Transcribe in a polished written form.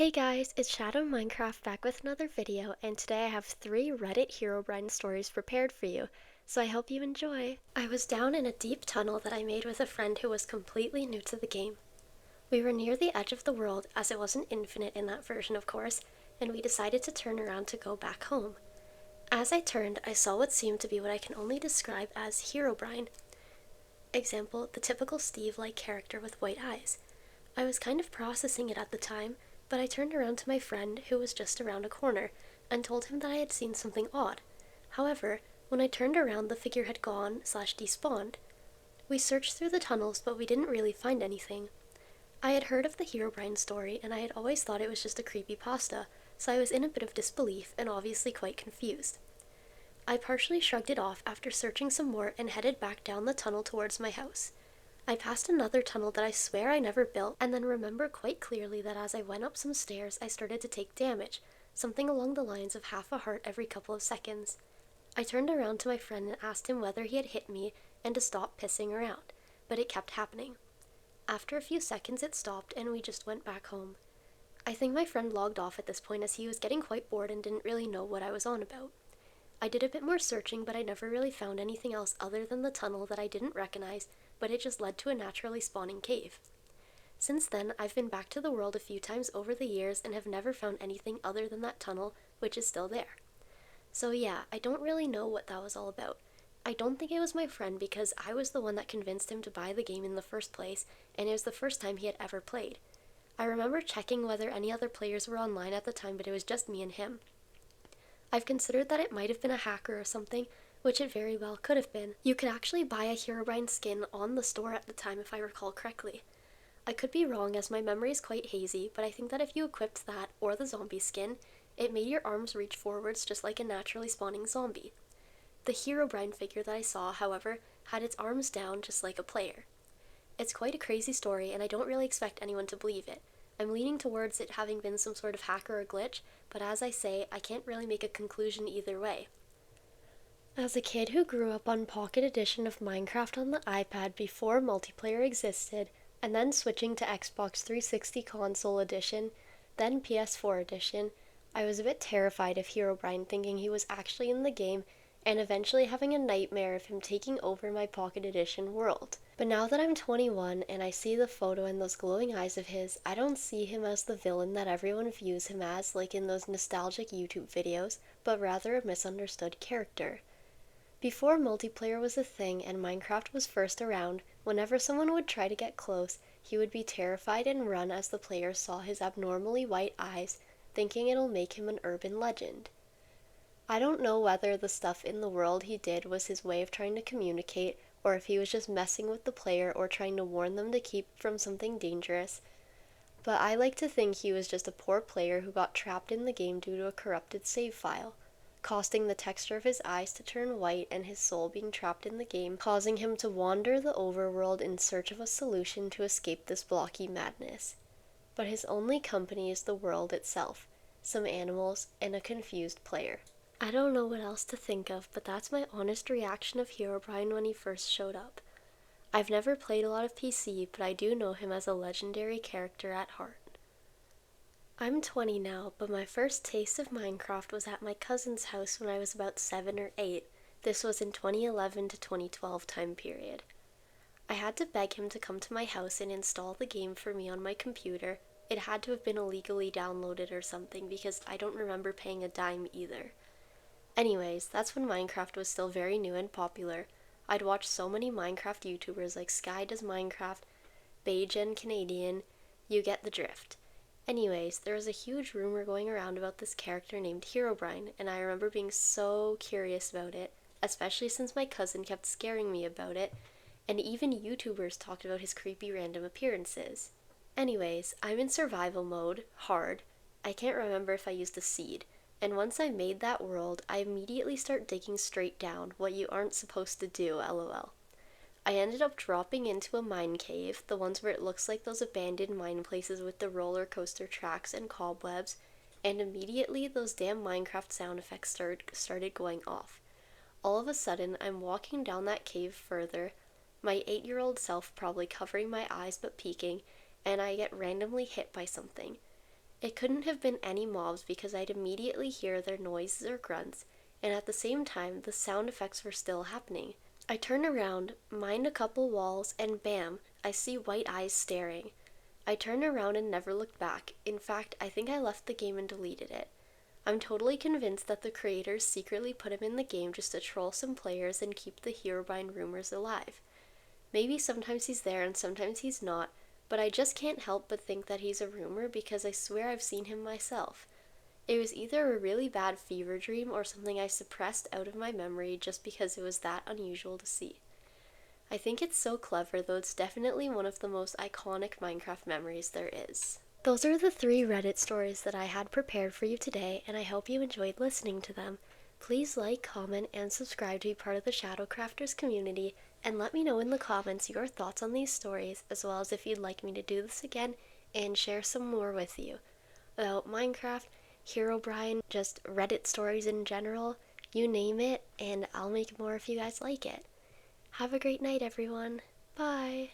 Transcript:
Hey guys, it's Shadow Minecraft back with another video, and today I have 3 Reddit Herobrine stories prepared for you, so I hope you enjoy. I was down in a deep tunnel that I made with a friend who was completely new to the game. We were near the edge of the world, as it wasn't infinite in that version of course, and we decided to turn around to go back home. As I turned, I saw what seemed to be what I can only describe as Herobrine. Example, the typical Steve-like character with white eyes. I was kind of processing it at the time, but I turned around to my friend, who was just around a corner, and told him that I had seen something odd. However, when I turned around, the figure had gone/despawned. We searched through the tunnels, but we didn't really find anything. I had heard of the Herobrine story, and I had always thought it was just a creepypasta, so I was in a bit of disbelief and obviously quite confused. I partially shrugged it off after searching some more and headed back down the tunnel towards my house. I passed another tunnel that I swear I never built, and then remember quite clearly that as I went up some stairs, I started to take damage, something along the lines of half a heart every couple of seconds. I turned around to my friend and asked him whether he had hit me and to stop pissing around, but it kept happening. After a few seconds it stopped and we just went back home. I think my friend logged off at this point as he was getting quite bored and didn't really know what I was on about. I did a bit more searching, but I never really found anything else other than the tunnel that I didn't recognize, but it just led to a naturally spawning cave. Since then, I've been back to the world a few times over the years and have never found anything other than that tunnel, which is still there. So yeah, I don't really know what that was all about. I don't think it was my friend because I was the one that convinced him to buy the game in the first place, and it was the first time he had ever played. I remember checking whether any other players were online at the time, but it was just me and him. I've considered that it might have been a hacker or something, which it very well could have been. You could actually buy a Herobrine skin on the store at the time if I recall correctly. I could be wrong as my memory is quite hazy, but I think that if you equipped that or the zombie skin, it made your arms reach forwards just like a naturally spawning zombie. The Herobrine figure that I saw, however, had its arms down just like a player. It's quite a crazy story, and I don't really expect anyone to believe it. I'm leaning towards it having been some sort of hacker or glitch, but as I say, I can't really make a conclusion either way. As a kid who grew up on Pocket Edition of Minecraft on the iPad before multiplayer existed, and then switching to Xbox 360 Console Edition, then PS4 Edition, I was a bit terrified of Herobrine thinking he was actually in the game and eventually having a nightmare of him taking over my Pocket Edition world. But now that I'm 21 and I see the photo and those glowing eyes of his, I don't see him as the villain that everyone views him as like in those nostalgic YouTube videos, but rather a misunderstood character. Before multiplayer was a thing and Minecraft was first around, whenever someone would try to get close, he would be terrified and run as the player saw his abnormally white eyes, thinking it'll make him an urban legend. I don't know whether the stuff in the world he did was his way of trying to communicate, or if he was just messing with the player or trying to warn them to keep from something dangerous, but I like to think he was just a poor player who got trapped in the game due to a corrupted save file, causing the texture of his eyes to turn white and his soul being trapped in the game, causing him to wander the overworld in search of a solution to escape this blocky madness. But his only company is the world itself, some animals, and a confused player. I don't know what else to think of, but that's my honest reaction of Herobrine when he first showed up. I've never played a lot of PC, but I do know him as a legendary character at heart. I'm 20 now, but my first taste of Minecraft was at my cousin's house when I was about 7 or 8. This was in 2011 to 2012 time period. I had to beg him to come to my house and install the game for me on my computer. It had to have been illegally downloaded or something because I don't remember paying a dime either. Anyways, that's when Minecraft was still very new and popular. I'd watched so many Minecraft YouTubers like Sky Does Minecraft, Baygen Canadian, you get the drift. Anyways, there was a huge rumor going around about this character named Herobrine, and I remember being so curious about it, especially since my cousin kept scaring me about it, and even YouTubers talked about his creepy random appearances. Anyways, I'm in survival mode, hard. I can't remember if I used a seed. And once I made that world, I immediately start digging straight down, what you aren't supposed to do, lol. I ended up dropping into a mine cave, the ones where it looks like those abandoned mine places with the roller coaster tracks and cobwebs, and immediately those damn Minecraft sound effects started going off. All of a sudden, I'm walking down that cave further, my 8-year-old self probably covering my eyes but peeking, and I get randomly hit by something. It couldn't have been any mobs because I'd immediately hear their noises or grunts, and at the same time, the sound effects were still happening. I turn around, mind a couple walls, and bam, I see white eyes staring. I turned around and never looked back. In fact, I think I left the game and deleted it. I'm totally convinced that the creators secretly put him in the game just to troll some players and keep the Herobrine rumors alive. Maybe sometimes he's there and sometimes he's not, but I just can't help but think that he's a rumor because I swear I've seen him myself. It was either a really bad fever dream or something I suppressed out of my memory just because it was that unusual to see. I think it's so clever, though it's definitely one of the most iconic Minecraft memories there is. Those are the 3 Reddit stories that I had prepared for you today, and I hope you enjoyed listening to them. Please like, comment, and subscribe to be part of the Shadow Crafters community, and let me know in the comments your thoughts on these stories, as well as if you'd like me to do this again and share some more with you. About Minecraft, Herobrine, just Reddit stories in general, you name it, and I'll make more if you guys like it. Have a great night, everyone. Bye!